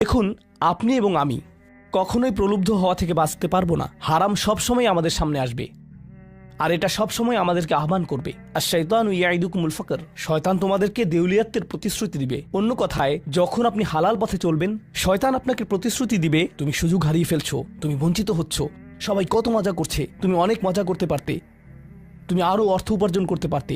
দেখুন, আপনি এবং আমি কখনোই প্রলুব্ধ হওয়া থেকে বাঁচতে পারবো না। হারাম সবসময় আমাদের সামনে আসবে, আর এটা সবসময় আমাদেরকে আহ্বান করবে। আর শাইতানু ইয়াইদুকুমুল ফাকর, শয়তান তোমাদেরকে দেউলিয়াতের প্রতিশ্রুতি দিবে। অন্য কথায়, যখন আপনি হালাল পথে চলবেন, শয়তান আপনাকে প্রতিশ্রুতি দিবে তুমি সুযোগ হারিয়ে ফেলছো, তুমি বঞ্চিত হচ্ছ, সবাই কত মজা করছে, তুমি অনেক মজা করতে পারতে, তুমি আরও অর্থ উপার্জন করতে পারতে,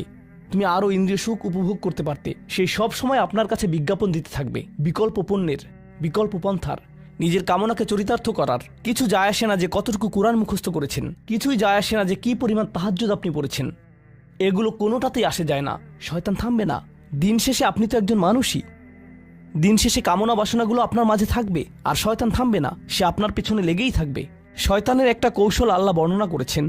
তুমি আরও ইন্দ্রিয় সুখ উপভোগ করতে পারতে। সেই সব সময় আপনার কাছে বিজ্ঞাপন দিতে থাকবে বিকল্প পণ্যের, বিকল্প পন্থার, নিজের কামনাকে চরিতার্থ করার। কিছু যায় আসে না যে কতটুকু কোরআন মুখস্থ করেছেন, কিছুই যায় আসে না যে কি পরিমাণ তাহাজ্জুদ আপনি পড়েছেন, এগুলো কোনোটাতেই আসে যায় না। শয়তান থামবে না। দিন শেষে আপনি তো একজন মানুষই। দিন শেষে কামনা বাসনাগুলো আপনার মাঝে থাকবে, আর শয়তান থামবে না, সে আপনার পেছনে লেগেই থাকবে। শয়তানের একটা কৌশল আল্লাহ বর্ণনা করেছেন।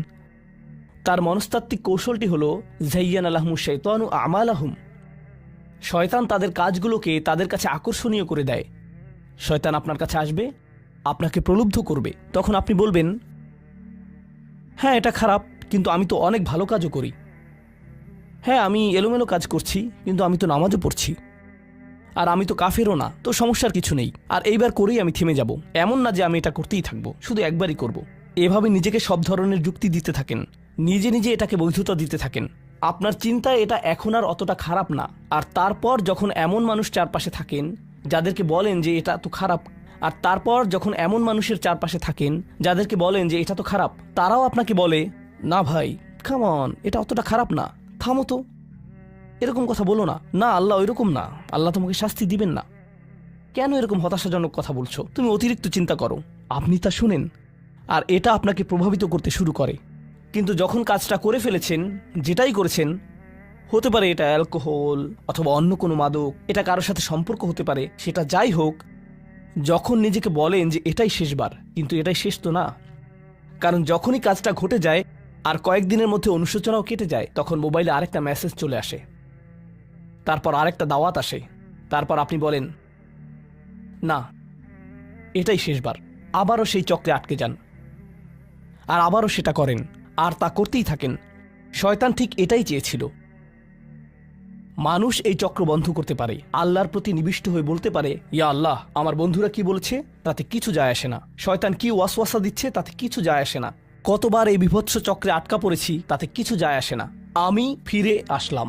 তার মনস্তাত্ত্বিক কৌশলটি হল যায়্যানা লাহুমুশ শাইতানু আমালাহুম। শয়তান তাদের কাজগুলোকে তাদের কাছে আকর্ষণীয় করে দেয়। শয়তান আপনার কাছে আসবে, আপনাকে প্রলুব্ধ করবে। তখন আপনি বলবেন, হ্যাঁ এটা খারাপ, কিন্তু আমি তো অনেক ভালো কাজও করি। হ্যাঁ আমি এলোমেলো কাজ করছি, কিন্তু আমি তো নামাজও পড়ছি। আর আমি তো কাফেরও না, তো সমস্যার কিছু নেই। আর এইবার করেই আমি থেমে যাব। এমন না যে আমি এটা করতেই থাকবো, শুধু একবারই করব। এভাবে নিজেকে সব ধরনের যুক্তি দিতে থাকেন, নিজে নিজে এটাকে বৈধতা দিতে থাকেন। আপনার চিন্তায় এটা এখন আর অতটা খারাপ না। আর তারপর যখন এমন মানুষ চারপাশে থাকেন যাদেরকে বলেন যে এটা তো খারাপ, আর তারপর যখন এমন মানুষের চারপাশে থাকেন যাদেরকে বলেন যে এটা তো খারাপ, তারাও আপনাকে বলে, না ভাই কাম অন, এটা অতটা খারাপ না, থামো তো, এরকম কথা বলো না, না আল্লাহ ওইরকম না, আল্লাহ তোমাকে শাস্তি দিবেন না, কেন এরকম হতাশাজনক কথা বলছো, তুমি অতিরিক্ত চিন্তা করো। আপনি তা শুনেন, আর এটা আপনাকে প্রভাবিত করতে শুরু করে। কিন্তু যখন কাজটা করে ফেলেছেন, যেটাই করেছেন, হতে পারে এটা অ্যালকোহল অথবা অন্য কোনো মাদক, এটা কারোর সাথে সম্পর্ক হতে পারে, সেটা যাই হোক, যখন নিজেকে বলেন যে এটাই শেষবার, কিন্তু এটাই শেষ তো না। কারণ যখনই কাজটা ঘটে যায় আর কয়েকদিনের মধ্যে অনুশোচনাও কেটে যায়, তখন মোবাইলে আরেকটা মেসেজ চলে আসে, তারপর আরেকটা দাওয়াত আসে, তারপর আপনি বলেন না এটাই শেষবার, আবারও সেই চক্রে আটকে যান, আর আবারও সেটা করেন, আর তা করতেই থাকেন। শয়তান ঠিক এটাই চেয়েছিল। মানুষ এই চক্র বন্ধ করতে পারে, আল্লাহর প্রতি নিবিষ্ট হয়ে বলতে পারে, ইয়া আল্লাহ, আমার বন্ধুরা কি বলছে তাতে কিছু যায় আসে না, শয়তান কি ওয়াসওয়াসা দিচ্ছে তাতে কিছু যায় আসে না, কতবার এই বিভৎস চক্রে আটকা পড়েছি তাতে কিছু যায় আসে না। আমি ফিরে আসলাম,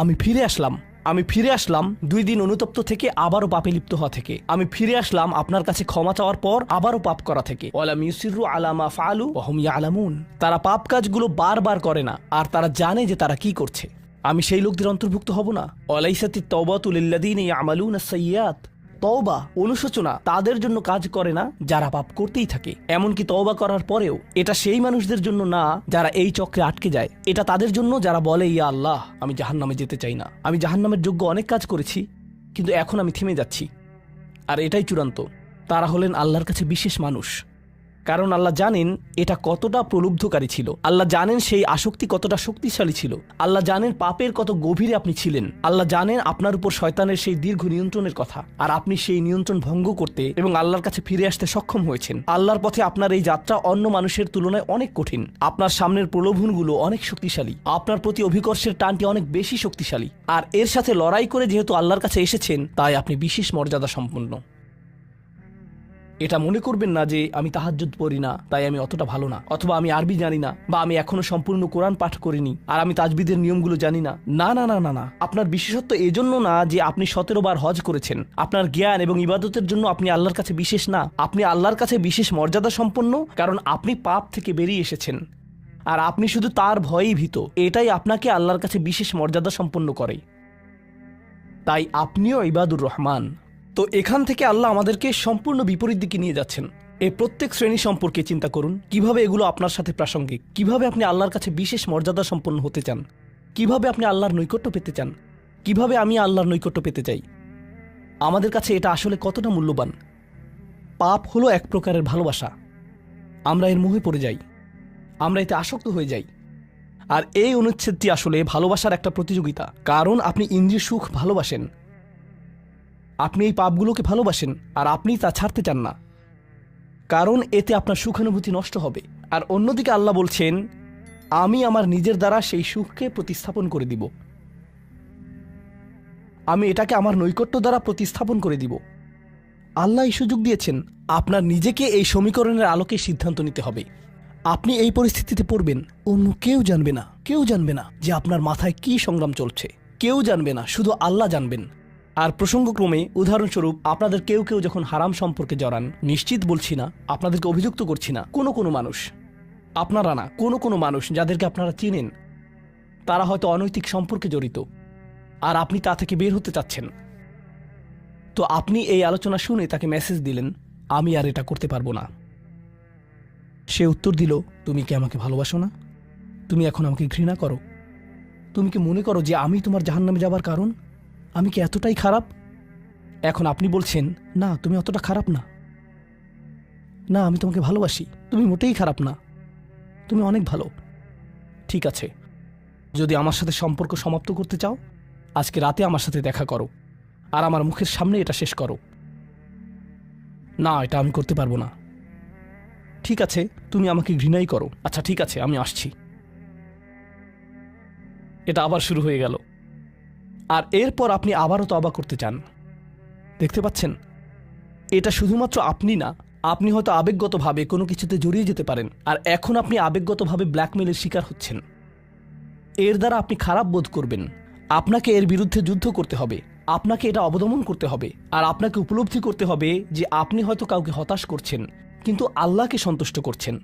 আমি ফিরে আসলাম, আমি ফিরে আসলাম 2 দিন অনুতপ্ত থেকে আবারও পাপে লিপ্ত হওয়া থেকে। আমি ফিরে আসলাম আপনার কাছে ক্ষমা চাওয়ার পর আবারও পাপ করা থেকে। ওয়ালাম ইউসিরু আলা মা ফাআলু ওয়া হুম ইয়ালামুন। তারা পাপ কাজগুলো বারবার করে না, আর তারা জানে যে তারা কি করছে। আমি সেই লোকদের অন্তর্ভুক্ত হব না? ওয়ালাইসাতিত তাওবাতু লিল্লাযিনা ইয়ামালুনা আস-সাইয়্যাত। তওবা, অনুশোচনা তাদের জন্য কাজ করে না যারা পাপ করতেই থাকে। এমনকি তওবা করার পরেও এটা সেই মানুষদের জন্য না যারা এই চক্রে আটকে যায়। এটা তাদের জন্য যারা বলে, ইয়া আল্লাহ, আমি জাহান্নামে যেতে চাই না, আমি জাহান্নামের যোগ্য অনেক কাজ করেছি, কিন্তু এখন আমি থেমে যাচ্ছি। আর এটাই চূড়ান্ত। তারা হলেন আল্লাহর কাছে বিশেষ মানুষ। কারণ আল্লাহ জানেন এটা কতটা প্রলুব্ধকারী ছিল, আল্লাহ জানেন সেই আসক্তি কতটা শক্তিশালী ছিল, আল্লাহ জানেন পাপের কত গভীরে আপনি ছিলেন, আল্লাহ জানেন আপনার উপর শয়তানের সেই দীর্ঘ নিয়ন্ত্রণের কথা, আর আপনি সেই নিয়ন্ত্রণ ভঙ্গ করতে এবং আল্লাহর কাছে ফিরে আসতে সক্ষম হয়েছেন। আল্লাহর পথে আপনার এই যাত্রা অন্য মানুষের তুলনায় অনেক কঠিন। আপনার সামনের প্রলোভনগুলো অনেক শক্তিশালী, আপনার প্রতি অভিকর্ষের টানটি অনেক বেশি শক্তিশালী, আর এর সাথে লড়াই করে যেহেতু আল্লাহর কাছে এসেছেন, তাই আপনি বিশেষ মর্যাদা সম্পন্ন। এটা মনে করবেন না যে আমি তাহাজ্জুদ পড়ি না তাই আমি অতটা ভালো না, অথবা আমি আরবি জানি না, বা আমি এখনো সম্পূর্ণ কোরআন পাঠ করিনি আর আমি তাজবিদের নিয়মগুলো জানি না। না না না না না, আপনার বিশেষত্ব এজন্য না যে আপনি 17 বার হজ করেছেন। আপনার জ্ঞান এবং ইবাদতের জন্য আপনি আল্লাহর কাছে বিশেষ না, আপনি আল্লাহর কাছে বিশেষ মর্যাদা সম্পন্ন, কারণ আপনি পাপ থেকে বেরিয়ে এসেছেন আর আপনি শুধু তার ভয়েই ভীত। এটাই আপনাকে আল্লাহর কাছে বিশেষ মর্যাদা সম্পন্ন করে। তাই আপনিও ইবাদুর রহমান। তো এখান থেকে আল্লাহ আমাদেরকে সম্পূর্ণ বিপরীত দিকে নিয়ে যাচ্ছেন। এই প্রত্যেক শ্রেণী সম্পর্কে চিন্তা করুন, কিভাবে এগুলো আপনার সাথে প্রাসঙ্গিক, কিভাবে আপনি আল্লাহর কাছে বিশেষ মর্যাদা সম্পন্ন হতে চান, কিভাবে আপনি আল্লাহর নৈকট্য পেতে চান, কিভাবে আমি আল্লাহর নৈকট্য পেতে চাই। আমাদের কাছে এটা আসলে কতটা মূল্যবান। পাপ হলো এক প্রকারের ভালোবাসা। আমরা এর মোহে পড়ে যাই, আমরা এতে আসক্ত হয়ে যাই। আর এই অনুচ্ছেদটি আসলে ভালোবাসার একটা প্রতিযোগিতা। কারণ আপনি ইন্দ্রিয় সুখ ভালোবাসেন, আপনি এই পাপগুলোকে ভালোবাসেন, আর আপনি তা ছাড়তে চান না, কারণ এতে আপনার সুখানুভূতি নষ্ট হবে। আর অন্যদিকে আল্লাহ বলছেন, আমি আমার নিজের দ্বারা সেই সুখকে প্রতিস্থাপন করে দিব, আমি এটাকে আমার নৈকট্য দ্বারা প্রতিস্থাপন করে দিব। আল্লাহ এই সুযোগ দিয়েছেন। আপনার নিজেকে এই সমীকরণের আলোকে সিদ্ধান্ত নিতে হবে। আপনি এই পরিস্থিতিতে পড়বেন, অন্য কেউ জানবে না, কেউ জানবে না যে আপনার মাথায় কি সংগ্রাম চলছে, কেউ জানবে না, শুধু আল্লাহ জানবেন। আর প্রসঙ্গক্রমে উদাহরণস্বরূপ আপনাদের কেউ কেউ যখন হারাম সম্পর্কে জড়ান, নিশ্চিত বলছি না, আপনাদেরকে অভিযুক্ত করছি না, কোনো মানুষ, আপনারা না, কোনো মানুষ যাদেরকে আপনারা চিনেন, তারা হয়তো অনৈতিক সম্পর্কে জড়িত, আর আপনি তা থেকে বের হতে চাচ্ছেন। তো আপনি এই আলোচনা শুনে তাকে মেসেজ দিলেন, আমি আর এটা করতে পারবো না। সে উত্তর দিল, তুমি কি আমাকে ভালোবাসো না? তুমি এখন আমাকে ঘৃণা করো? তুমি কি মনে করো যে আমি তোমার জাহান্নামে যাবার কারণ? আমি কি এতটাই খারাপ? এখন আপনি বলছেন, না তুমি অতটা খারাপ না, না আমি তোমাকে ভালোবাসি, তুমি মোটেই খারাপ না, তুমি অনেক ভালো। ঠিক আছে, যদি আমার সাথে সম্পর্ক সমাপ্ত করতে চাও, আজকে রাতে আমার সাথে দেখা করো, আর আমার মুখের সামনে এটা শেষ করো। না, এটা আমি করতে পারবো না। ঠিক আছে, তুমি আমাকে ঘৃণাই করো, আচ্ছা ঠিক আছে, আমি আসছি। এটা আবার শুরু হয়ে গেল, আর এরপর আপনি আবারও তওবা করতে চান। দেখতে পাচ্ছেন, এটা শুধুমাত্র আপনি না, আপনি হয়তো আবেগগতভাবে কোনো কিছুতে জড়িয়ে যেতে পারেন, আর এখন আপনি আবেগগতভাবে ব্ল্যাকমেলের শিকার হচ্ছেন। এর দ্বারা আপনি খারাপ বোধ করবেন। আপনাকে এর বিরুদ্ধে যুদ্ধ করতে হবে, আপনাকে এটা অবদমন করতে হবে, আর আপনাকে উপলব্ধি করতে হবে যে আপনি হয়তো কাউকে হতাশ করছেন, কিন্তু আল্লাহকে সন্তুষ্ট করছেন।